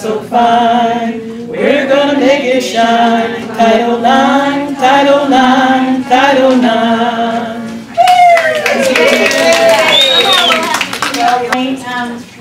so fine. We're gonna make it shine. Title IX, Title IX, Title IX.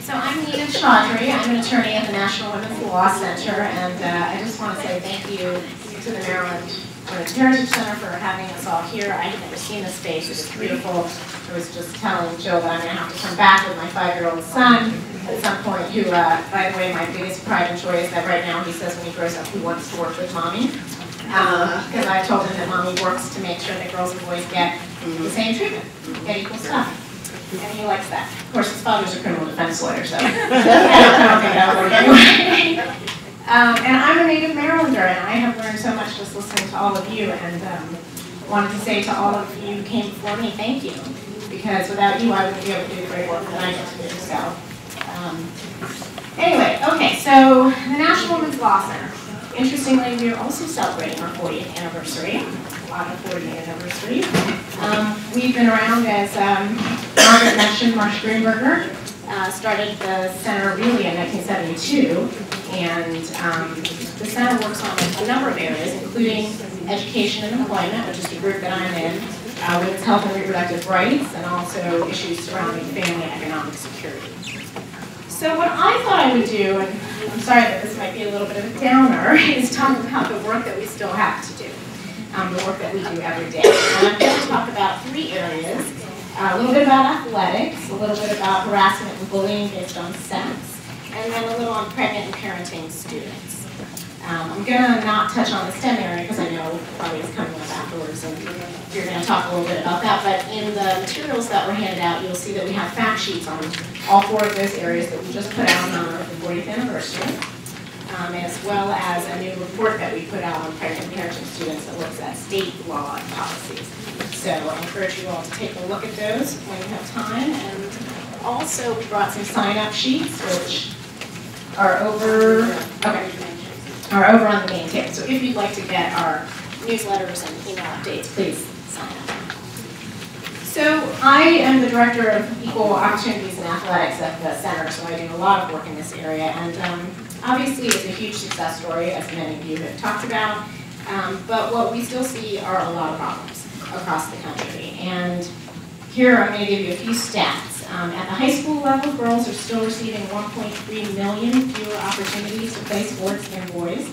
So I'm Nina Chaudhry. I'm an attorney at the National Women's Law Center, and I just want to say thank you to the Maryland Women's Heritage Center for having us all here. I had never seen this space. It was beautiful. I was just telling Jill that I'm going to have to come back with my 5-year-old son at some point, who, by the way, my biggest pride and joy is that right now he says when he grows up he wants to work with mommy. Because I told him that mommy works to make sure that girls and boys get the same treatment, get equal stuff. And he likes that. Of course, his father's a criminal defense lawyer, so I don't think that'll work anyway. And I'm a native Marylander, and I have learned so much just listening to all of you, and wanted to say to all of you who came before me, thank you. Because without you, I wouldn't be able to do the great work that I get to do. So, anyway, okay, so the National Women's Law Center. Interestingly, we are also celebrating our 40th anniversary. A lot of 40th anniversary. We've been around, as Margaret mentioned, Marsh Greenberger started the center really in 1972, and the center works on a number of areas, including education and employment, which is the group that I'm in, women's health and reproductive rights, and also issues surrounding family and economic security. So what I thought I would do, and I'm sorry that this might be a little bit of a downer, is talk about the work that we still have to do, the work that we do every day. And I'm going to talk about 3 areas, a little bit about athletics, a little bit about harassment and bullying based on sex, and then a little on pregnant and parenting students. I'm going to not touch on the STEM area because I know probably it's coming up afterwards, and you're going to talk a little bit about that. But in the materials that were handed out, you'll see that we have fact sheets on all 4 of those areas that we just put out on our 40th anniversary, as well as a new report that we put out on pregnant and parenting students that looks at state law and policies. So I encourage you all to take a look at those when you have time. And also, we brought some sign-up sheets, which are over on the main table. So if you'd like to get our newsletters and email updates, please sign up. So I am the Director of Equal Opportunities in Athletics at the Center, so I do a lot of work in this area. And obviously it's a huge success story, as many of you have talked about. But what we still see are a lot of problems across the country. And here I'm going to give you a few stats. At the high school level, girls are still receiving 1.3 million fewer opportunities to play sports than boys.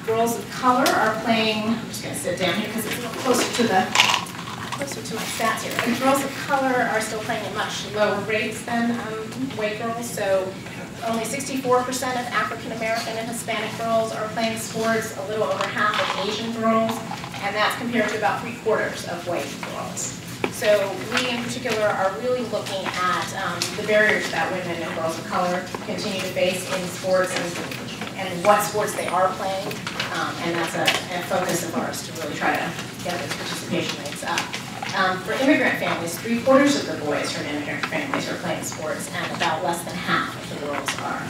Girls of color are playing, I'm just going to sit down here because it's closer to my stats here. And girls of color are still playing at much lower rates than white girls. So only 64% of African American and Hispanic girls are playing sports, a little over half of Asian girls, and that's compared to about 3/4 of white girls. So we in particular are really looking at the barriers that women and girls of color continue to face in sports and what sports they are playing. And that's a focus of ours to really try to get those participation rates up. For immigrant families, 3/4 of the boys from immigrant families are playing sports, and about less than half of the girls are.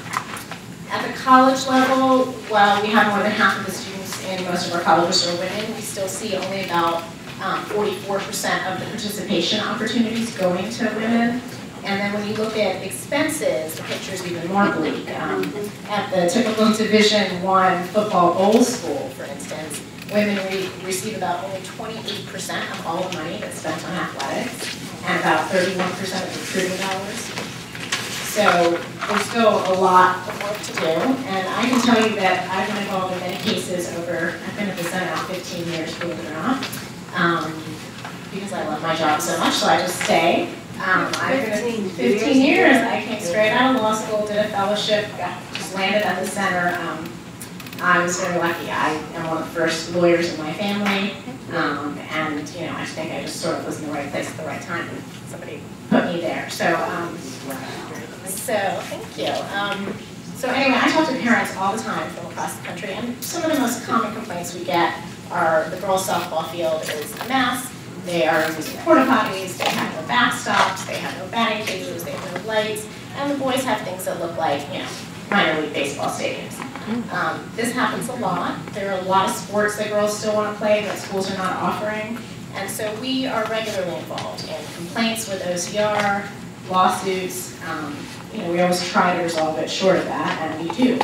At the college level, while we have more than half of the students in most of our colleges are women, we still see only about 44% of the participation opportunities going to women. And then when you look at expenses, the picture is even more bleak. At the typical Division I football bowl school, for instance, women receive about only 28% of all the money that's spent on athletics, and about 31% of recruiting dollars. So there's still a lot of work to do, and I can tell you that I've been involved in many cases I've been at the Center now 15 years, believe it or not. Because I love my job so much, so I just stay. I've been at 15 years. I came straight out of law school, did a fellowship, just landed at the center. I was very lucky. I am one of the first lawyers in my family, and I think I just sort of was in the right place at the right time, and somebody put me there. So thank you. So anyway, I talk to parents all the time from across the country, and some of the most common complaints we get are the girls' softball field is a mess. They are using porta potties, they have no backstops, they have no batting cages, they have no lights, and the boys have things that look like, minor league baseball stadiums. This happens a lot. There are a lot of sports that girls still want to play that schools are not offering, and so we are regularly involved in complaints with OCR, lawsuits. We always try to resolve it short of that, and we do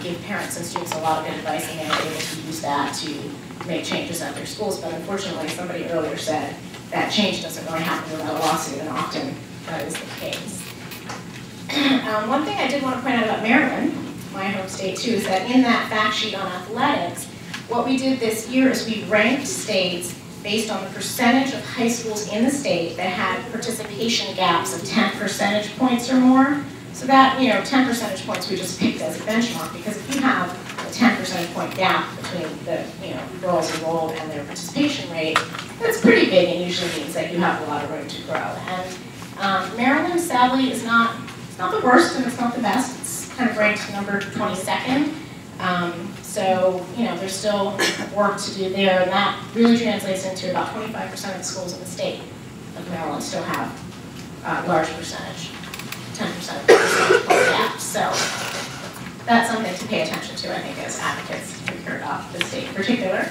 give parents and students a lot of good advice, and they're able to use that to make changes at their schools. But unfortunately, somebody earlier said that change doesn't really happen without a lawsuit, and often that is the case. One thing I did want to point out about Maryland, my home state too, is that in that fact sheet on athletics, what we did this year is we ranked states based on the percentage of high schools in the state that had participation gaps of 10 percentage points or more. So that, 10 percentage points we just picked as a benchmark, because if you have a 10 percentage point gap between the, girls enrolled and their participation rate, that's pretty big and usually means that you have a lot of room to grow. And Maryland, sadly, it's not the worst and it's not the best. It's kind of ranked number 22nd. So, there's still work to do there, and that really translates into about 25% of the schools in the state of Maryland still have a large percentage, 10% of the percentage point gap. So that's something to pay attention to, I think, as advocates who care about the state in particular.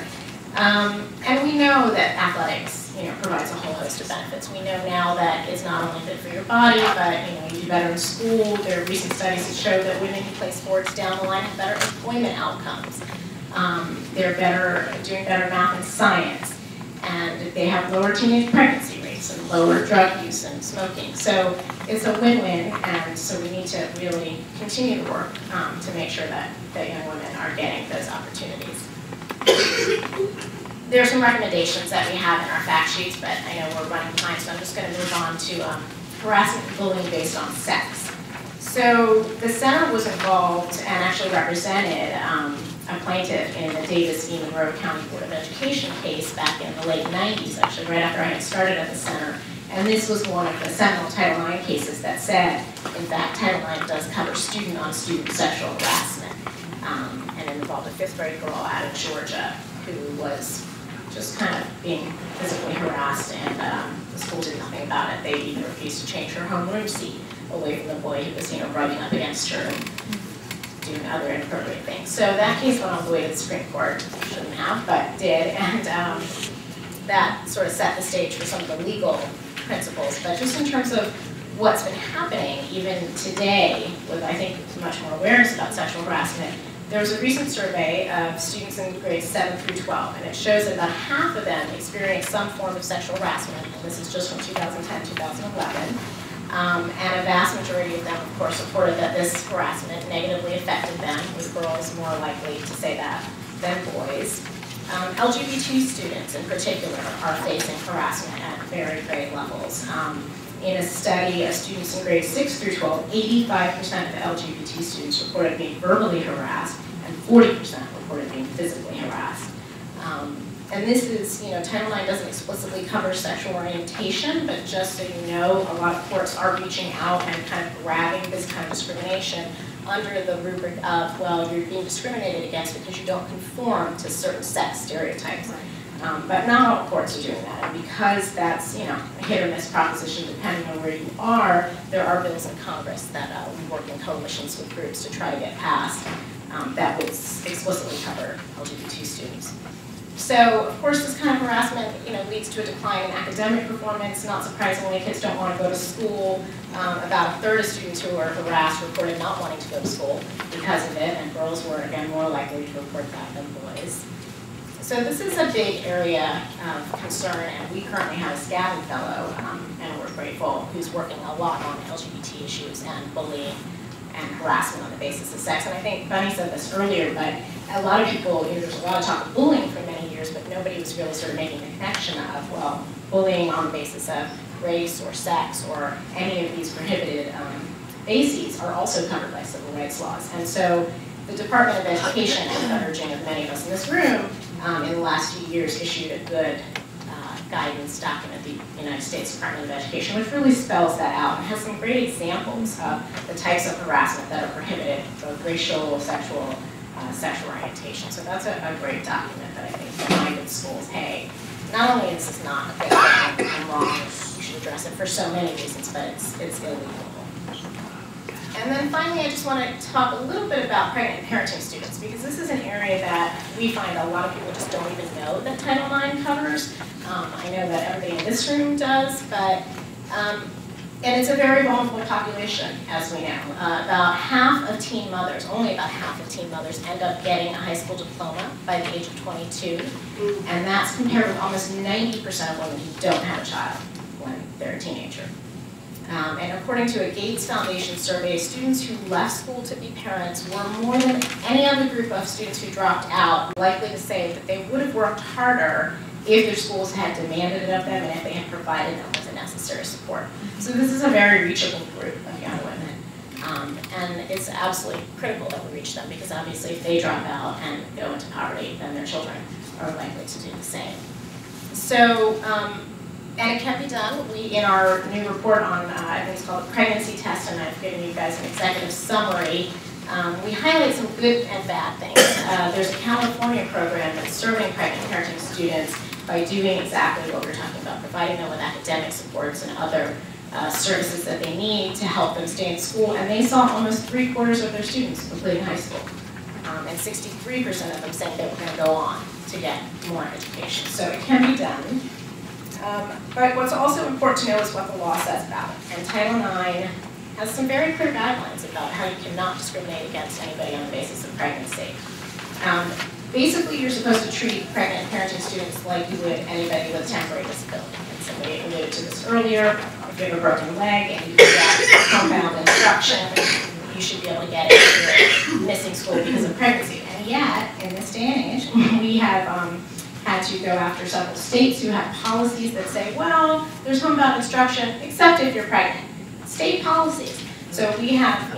And we know that athletics, provides a whole host of benefits. We know now that it's not only good for your body, but you do better in school. There are recent studies that show that women who play sports down the line have better employment outcomes. They're doing better math and science, and they have lower teenage pregnancy rates and lower drug use and smoking. So it's a win-win, and so we need to really continue to work to make sure that young women are getting those opportunities. There are some recommendations that we have in our fact sheets, but I know we're running behind, so I'm just going to move on to harassment and bullying based on sex. So the center was involved and actually represented a plaintiff in the Davis v. Monroe County Board of Education case back in the late 90s, actually right after I had started at the center. And this was one of the seminal Title IX cases that said, in fact, Title IX does cover student-on-student sexual harassment. And it involved a 5th grade girl out of Georgia who was just kind of being physically harassed, and the school did nothing about it. They even refused to change her homeroom seat away from the boy who was, rubbing up against her and doing other inappropriate things. So that case went all the way to the Supreme Court. Shouldn't have, but did, and that sort of set the stage for some of the legal principles. But just in terms of what's been happening, even today, with I think much more awareness about sexual harassment, there was a recent survey of students in grades 7 through 12, and it shows that about half of them experienced some form of sexual harassment, and this is just from 2010, 2011. And a vast majority of them, of course, reported that this harassment negatively affected them, with girls more likely to say that than boys. LGBT students, in particular, are facing harassment at very grade levels. In a study of students in grades 6 through 12, 85% of LGBT students reported being verbally harassed, and 40% reported being physically harassed. And this is, Title IX doesn't explicitly cover sexual orientation, but just so you know, a lot of courts are reaching out and kind of grabbing this kind of discrimination under the rubric of, well, you're being discriminated against because you don't conform to certain sex stereotypes. But not all courts are doing that, and because that's, a hit or miss proposition depending on where you are, there are bills in Congress that we work in coalitions with groups to try to get passed that would explicitly cover LGBT students. So, of course, this kind of harassment, leads to a decline in academic performance. Not surprisingly, kids don't want to go to school. About a third of students who are harassed reported not wanting to go to school because of it, and girls were, again, more likely to report that than boys. So this is a big area of concern, and we currently have a Scavin Fellow, and we're grateful, who's working a lot on LGBT issues and bullying and harassment on the basis of sex. And I think Bunny said this earlier, but a lot of people, there's a lot of talk of bullying for many years, but nobody was really sort of making the connection of, well, bullying on the basis of race or sex or any of these prohibited bases are also covered by civil rights laws. And so the Department of Education, at the urging of many of us in this room, in the last few years issued a good guidance document, the United States Department of Education, which really spells that out and has some great examples of the types of harassment that are prohibited, both racial, sexual orientation. So that's a great document that I think reminded schools, hey, not only is this not a good thing and wrong, you should address it for so many reasons, but it's illegal. And then finally, I just want to talk a little bit about pregnant and parenting students, because this is an area that we find a lot of people just don't even know that Title IX covers. I know that everybody in this room does, but And it's a very vulnerable population, as we know. About half of teen mothers, only about half of teen mothers, end up getting a high school diploma by the age of 22. And that's compared with almost 90% of women who don't have a child when they're a teenager. And according to a Gates Foundation survey, students who left school to be parents were more than any other group of students who dropped out likely to say that they would have worked harder if their schools had demanded it of them and if they had provided them with the necessary support. So this is a very reachable group of young women. And it's absolutely critical that we reach them because obviously if they drop out and go into poverty, then their children are likely to do the same. So, and it can be done. We, in our new report on, I think it's called the pregnancy test, and I've given you guys an executive summary. We highlight some good and bad things. There's a California program that's serving pregnant parenting students by doing exactly what we're talking about, providing them with academic supports and other services that they need to help them stay in school. And they saw almost 3/4 of their students completing high school. And 63% of them saying they were going to go on to get more education. So it can be done. But what's also important to know is what the law says about it. And Title IX has some very clear guidelines about how you cannot discriminate against anybody on the basis of pregnancy. Basically, you're supposed to treat pregnant parenting students like you would anybody with temporary disability. And somebody alluded to this earlier. If you have a broken leg and you get homebound instruction, you should be able to get it if you're missing school because of pregnancy. And yet, in this day and age, we have had to go after several states who have policies that say, well, there's homebound instruction, except if you're pregnant. State policies. So we have,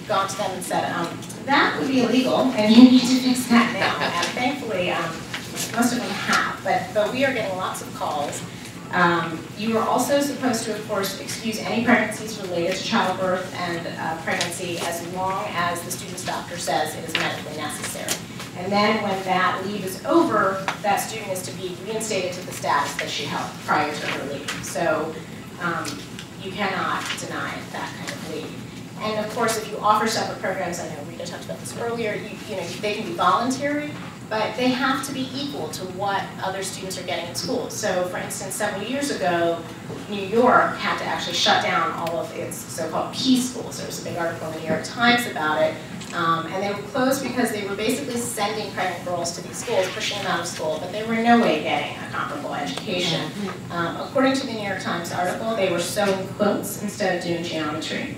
gone to them and said, that would be illegal, and you need to fix that now. And thankfully, most of them have, but we are getting lots of calls. You are also supposed to, of course, excuse any pregnancies related to childbirth and pregnancy as long as the student's doctor says it is medically necessary. And then when that leave is over, that student is to be reinstated to the status that she held prior to her leave. So you cannot deny that kind of leave. And of course, if you offer separate programs, I know Rita talked about this earlier, they can be voluntary, but they have to be equal to what other students are getting in school. So for instance, several years ago, New York had to actually shut down all of its so-called P schools. There was a big article in the New York Times about it. And they were closed because they were basically sending pregnant girls to these schools, pushing them out of school, but they were in no way getting a comparable education. According to the New York Times article, they were sewing quilts instead of doing geometry.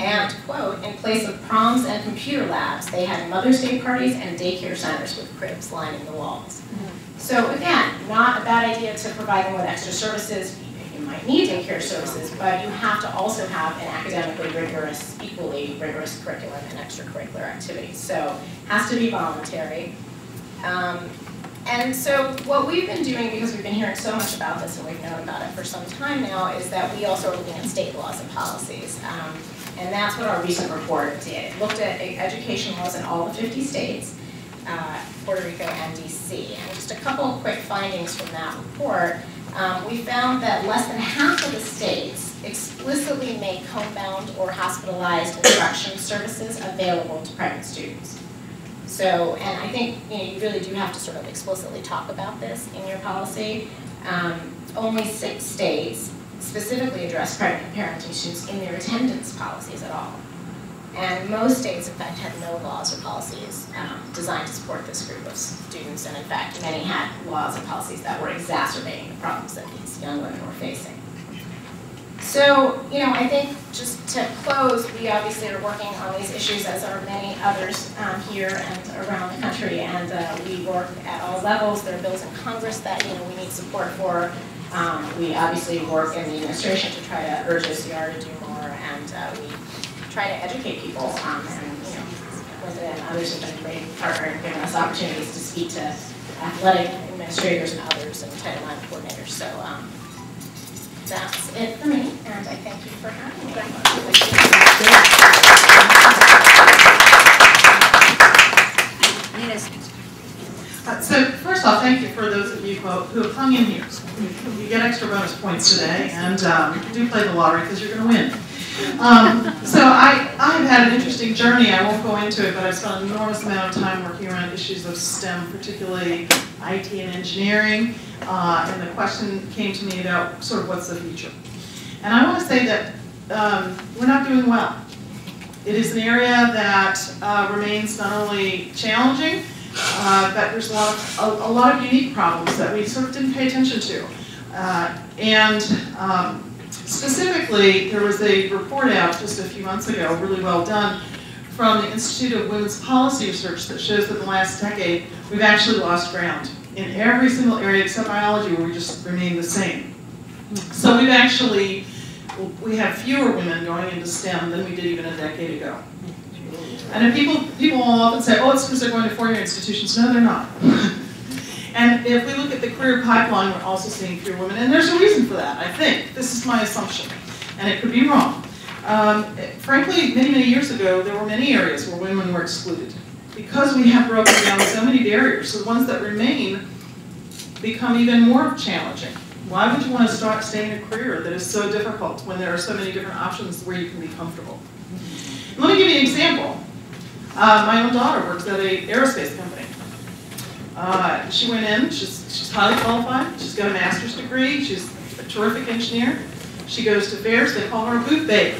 And, quote, in place of proms and computer labs, they had Mother's Day parties and daycare centers with cribs lining the walls. So again, not a bad idea to provide them with extra services. You might need daycare services, but you have to also have an academically rigorous, equally rigorous curriculum and extracurricular activities. So it has to be voluntary. And so what we've been doing, because we've been hearing so much about this and we've known about it for some time now, is that we also are looking at state laws and policies. And that's what our recent report did. It looked at education laws in all the 50 states, Puerto Rico and DC. And just a couple of quick findings from that report. We found that less than half of the states explicitly make homebound or hospitalized instruction services available to pregnant students. So, and I think you really do have to sort of explicitly talk about this in your policy. Only 6 states specifically address pregnant parenting students in their attendance policies at all. And most states, in fact, had no laws or policies designed to support this group of students, and in fact, many had laws and policies that were exacerbating the problems that these young women were facing. So, I think just to close, we obviously are working on these issues, as are many others here and around the country, and we work at all levels. There are bills in Congress that we need support for. We obviously work in the administration to try to urge OCR to do more, and we try to educate people, and Linda and others have been a great partner in giving us opportunities to speak to athletic administrators and others and Title IX coordinators. So that's it for me, and I thank you for having me. So first off, thank you for those of you who have hung in here. You get extra bonus points today, and do play the lottery because you're going to win. So I've had an interesting journey. I won't go into it, but I've spent an enormous amount of time working around issues of STEM, particularly IT and engineering, and the question came to me about sort of what's the future. And I want to say that we're not doing well. It is an area that remains not only challenging, but there's a lot of unique problems that we sort of didn't pay attention to. Specifically, there was a report out just a few months ago, really well done, from the Institute of Women's Policy Research that shows that in the last decade, we've actually lost ground in every single area except biology, where we just remain the same. So we have fewer women going into STEM than we did even a decade ago. And if people will often say, oh, it's because they're going to four-year institutions. No, they're not. And if we look at the career pipeline, we're also seeing fewer women. And there's a reason for that, I think. This is my assumption. And it could be wrong. Frankly, many, many years ago, there were many areas where women were excluded. Because we have broken down so many barriers, so the ones that remain become even more challenging. Why would you want to stay in a career that is so difficult when there are so many different options where you can be comfortable? Let me give you an example. My own daughter works at an aerospace company. She went in, she's highly qualified, she's got a master's degree, she's a terrific engineer. She goes to fairs, they call her a booth babe.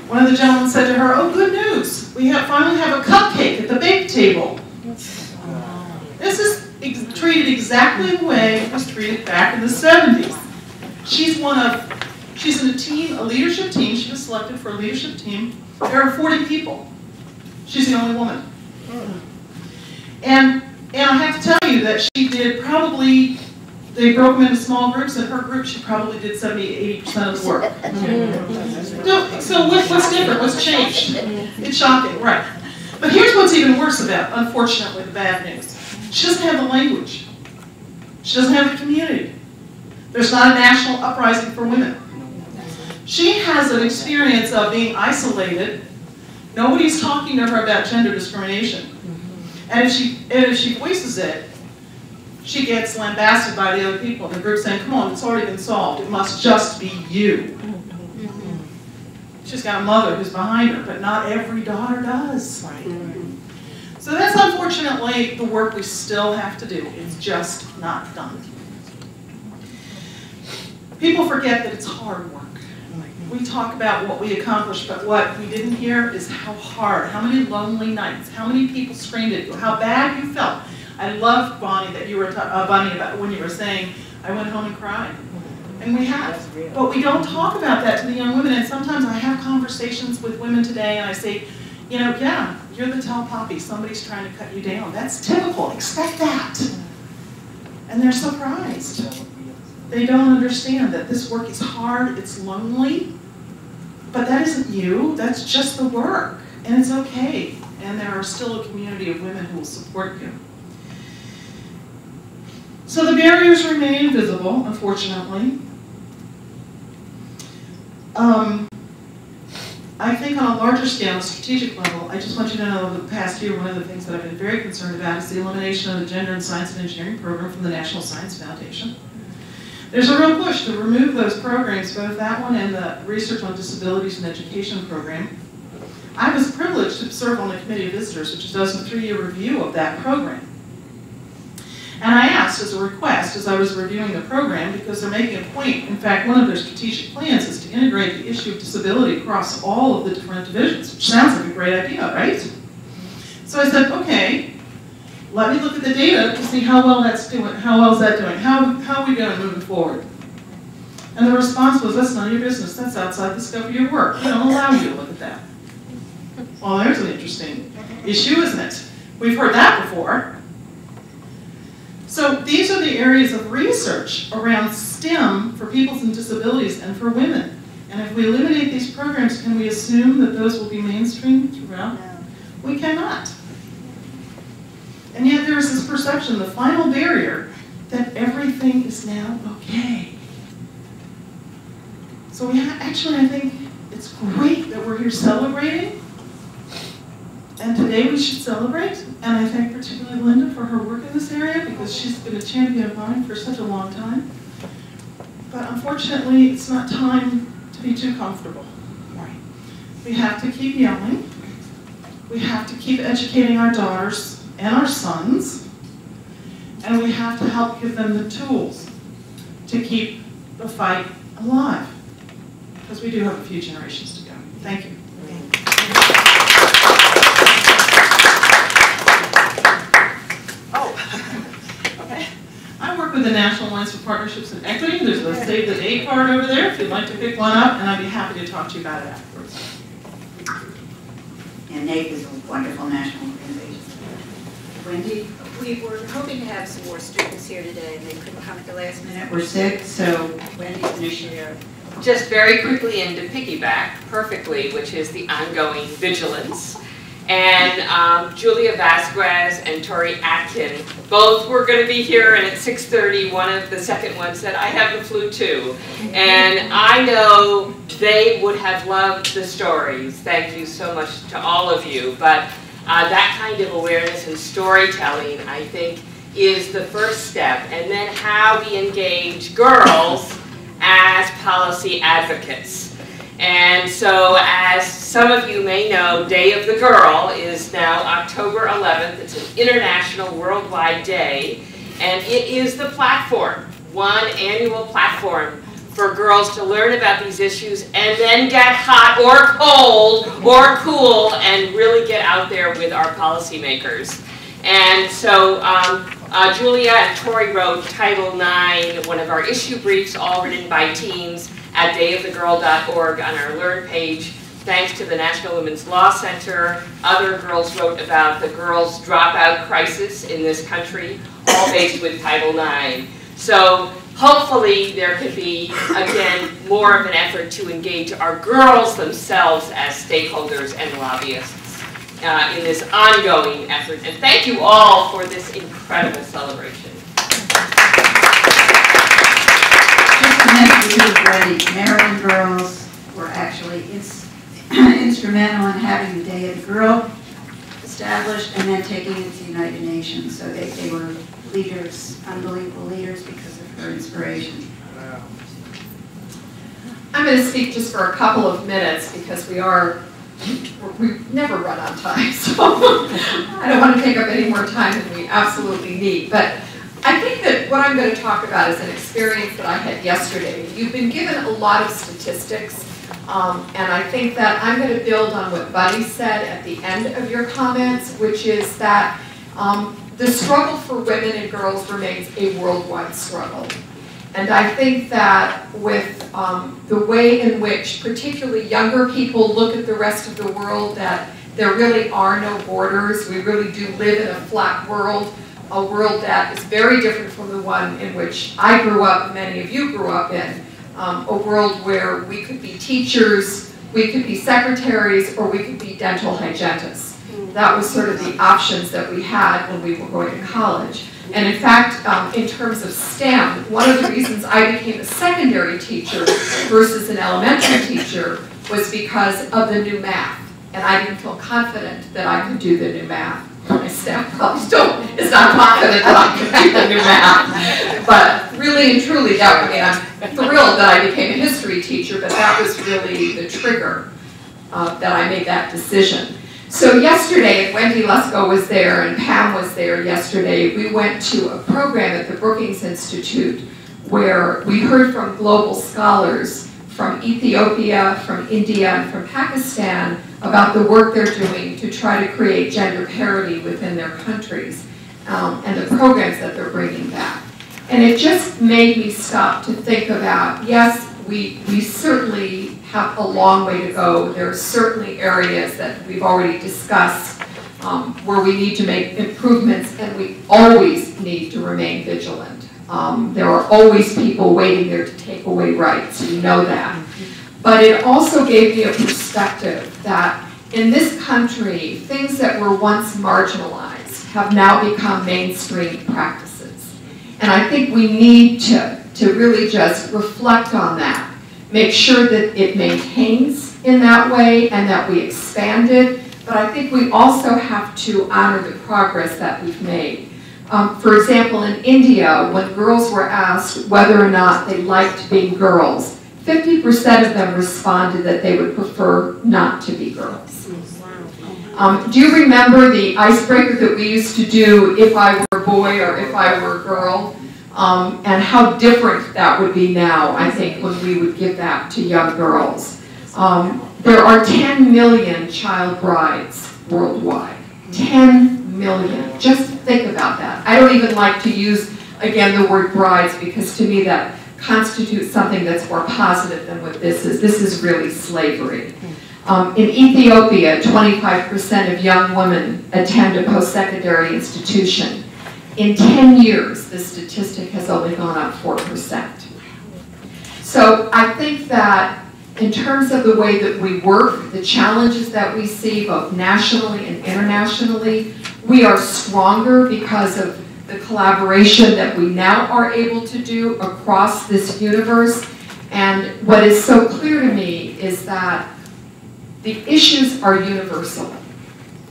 One of the gentlemen said to her, oh, good news, we finally have a cupcake at the bake table. This is treated exactly the way it was treated back in the 70s. She's in a team, a leadership team. She was selected for a leadership team. There are 40 people. She's the only woman. And I have to tell you that she did probably, they broke them into small groups. In her group, she probably did 70–80% of the work. So what's different? What's changed? It's shocking, right? But here's what's even worse about, unfortunately, the bad news. She doesn't have the language. She doesn't have the community. There's not a national uprising for women. She has an experience of being isolated. Nobody's talking to her about gender discrimination. And if she voices it, she gets lambasted by the other people in the group saying, come on, it's already been solved. It must just be you. She's got a mother who's behind her, but not every daughter does. So that's unfortunately the work we still have to do. It's just not done. People forget that it's hard work. We talk about what we accomplished, but what we didn't hear is how hard, how many lonely nights, how many people screamed at you, how bad you felt. I loved, Bonnie, that you were Bonnie, about when you were saying, I went home and cried. And we have. But we don't talk about that to the young women. And sometimes I have conversations with women today and I say, you know, yeah, you're the tall poppy. Somebody's trying to cut you down. That's typical. Expect that. And they're surprised. They don't understand that this work is hard, it's lonely, but that isn't you. That's just the work. And it's okay. And there are still a community of women who will support you. So the barriers remain invisible, unfortunately. I think on a larger scale, a strategic level, I just want you to know over the past year, one of the things that I've been very concerned about is the elimination of the Gender and Science and Engineering program from the National Science Foundation. There's a real push to remove those programs, both that one and the Research on Disabilities and Education program. I was privileged to serve on the Committee of Visitors, which does a 3-year review of that program. And I asked as a request, as I was reviewing the program, because they're making a point, in fact, one of their strategic plans is to integrate the issue of disability across all of the different divisions, which sounds like a great idea, right? So I said, okay, let me look at the data to see how well that's doing, how well is that doing, how are we doing moving forward? And the response was, that's none of your business, that's outside the scope of your work. We don't allow you to look at that. Well, there's an interesting issue, isn't it? We've heard that before. So these are the areas of research around STEM for people with disabilities and for women. And if we eliminate these programs, can we assume that those will be mainstream throughout? No. We cannot. And yet there is this perception, the final barrier, that everything is now okay. So actually, I think it's great that we're here celebrating. And today we should celebrate, and I thank particularly Linda for her work in this area because she's been a champion of mine for such a long time. But unfortunately, it's not time to be too comfortable. We have to keep yelling. We have to keep educating our daughters and our sons. And we have to help give them the tools to keep the fight alive. because we do have a few generations to go. Thank you. I work with the National Alliance for Partnerships and Equity. There's a Save the Date card over there if you'd like to pick one up, and I'd be happy to talk to you about it afterwards. And NAPE is a wonderful national organization. Wendy? We were hoping to have some more students here today, and they couldn't come at the last minute. We're sick, so Wendy's going to share. Just very quickly, and to piggyback perfectly, which is the ongoing vigilance. And Julia Vasquez and Tori Atkin, both were going to be here, and at 6:30, the second one said, I have the flu too. And I know they would have loved the stories. Thank you so much to all of you. But that kind of awareness and storytelling, I think, is the first step. And then how we engage girls as policy advocates. And so, as some of you may know, Day of the Girl is now October 11th. It's an international worldwide day, and it is the platform, one annual platform for girls to learn about these issues and then get hot or cold or cool and really get out there with our policymakers. And so Julia and Tori wrote Title IX, one of our issue briefs, all written by teens, at dayofthegirl.org on our Learn page. Thanks to the National Women's Law Center. Other girls wrote about the girls' dropout crisis in this country, all based with Title IX. So hopefully there could be, again, more of an effort to engage our girls themselves as stakeholders and lobbyists in this ongoing effort. And thank you all for this incredible celebration. Maryland girls were actually instrumental in having the Day of the Girl established and then taking it to the United Nations. So they were leaders, unbelievable leaders, because of her inspiration. I'm going to speak just for a couple of minutes because we never run on time, so I don't want to take up any more time than we absolutely need. But I think that what I'm going to talk about is an experience that I had yesterday. You've been given a lot of statistics, and I think that I'm going to build on what Buddy said at the end of your comments, which is that the struggle for women and girls remains a worldwide struggle. And I think that with the way in which particularly younger people look at the rest of the world, that there really are no borders. We really do live in a flat world, a world that is very different from the one in which I grew up and many of you grew up in, a world where we could be teachers, we could be secretaries, or we could be dental hygienists. That was sort of the options that we had when we were going to college. And in fact, in terms of STEM, one of the reasons I became a secondary teacher versus an elementary teacher was because of the new math. And I didn't feel confident that I could do the new math. My staff probably still is not confident that I could do the new math. But really and truly, I'm thrilled that I became a history teacher, but that was really the trigger that I made that decision. So yesterday, and Wendy Lesko was there and Pam was there yesterday, we went to a program at the Brookings Institute where we heard from global scholars from Ethiopia, from India, and from Pakistan about the work they're doing to try to create gender parity within their countries and the programs that they're bringing back. And it just made me stop to think about, yes, we certainly have a long way to go. There are certainly areas that we've already discussed where we need to make improvements, and we always need to remain vigilant. There are always people waiting there to take away rights, we know that. But it also gave me a perspective that in this country, things that were once marginalized have now become mainstream practices. And I think we need to really just reflect on that, make sure that it maintains in that way and that we expand it. But I think we also have to honor the progress that we've made. For example, in India, when girls were asked whether or not they liked being girls, 50% of them responded that they would prefer not to be girls. Do you remember the icebreaker that we used to do, if I were a boy or if I were a girl? and how different that would be now, I think, when we would give that to young girls. There are 10 million child brides worldwide. 10 million. Just think about that. I don't even like to use, again, the word brides, because to me that constitutes something that's more positive than what this is. This is really slavery. In Ethiopia, 25% of young women attend a post-secondary institution. In 10 years, the statistic has only gone up 4%. So I think that in terms of the way that we work, the challenges that we see both nationally and internationally, we are stronger because of the collaboration that we now are able to do across this universe. And what is so clear to me is that the issues are universal.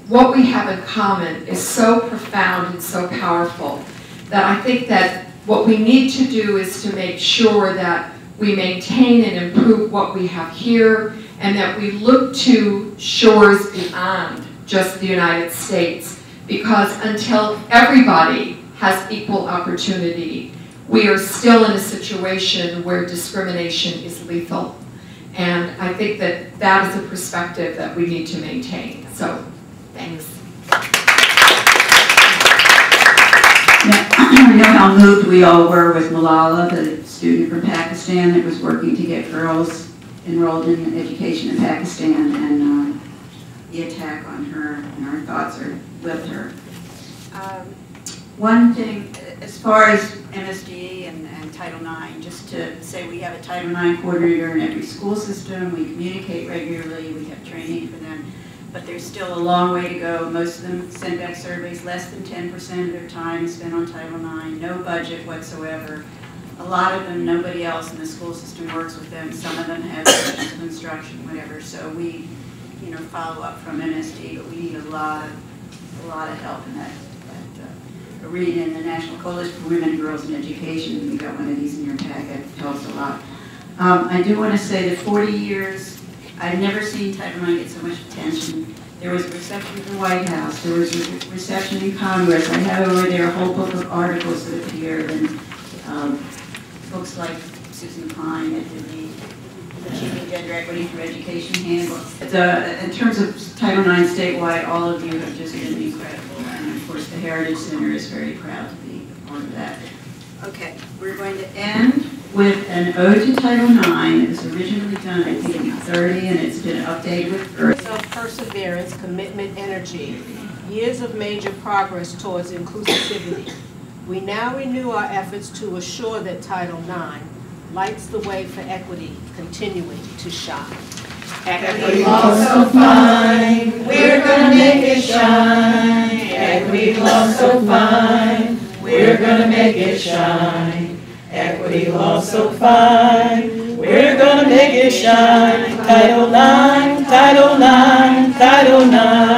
What we have in common is so profound and so powerful that I think that what we need to do is to make sure that we maintain and improve what we have here, and that we look to shores beyond just the United States, because until everybody has equal opportunity, we are still in a situation where discrimination is lethal. And I think that that is a perspective that we need to maintain. So, thanks. I know how moved we all were with Malala, the student from Pakistan that was working to get girls enrolled in education in Pakistan, and the attack on her, and our thoughts are with her. One thing, as far as MSD and Title IX, just to say we have a Title IX coordinator in every school system, we communicate regularly, we have training for them, but there's still a long way to go. Most of them send back surveys, less than 10% of their time is spent on Title IX, no budget whatsoever. A lot of them, nobody else in the school system works with them. Some of them have special instruction, whatever. So we, follow up from MSD, but we need a lot of help in that arena. In the National Coalition for Women and Girls in Education, we got one of these in your packet. It tells a lot. I do want to say that 40 years, I've never seen Title IX get so much attention. There was a reception at the White House. There was a reception in Congress. I have over there a whole book of articles that appeared, and books like Susan Pine that did the Achieving Gender Equity Through Education handbook. In terms of Title IX statewide, all of you have just been incredible. And of course, the Heritage Center is very proud to be a part of that. Okay, we're going to end with an ode to Title IX. It was originally done, I think, in 1930, and it's been updated with Earth. Self-perseverance, commitment, energy. Years of major progress towards inclusivity. We now renew our efforts to assure that Title IX lights the way for equity continuing to shine. Equity law so fine, we're gonna make it shine. Equity law so fine, we're gonna make it shine. Equity law so fine, we're gonna make it shine. Title IX, Title IX, Title IX.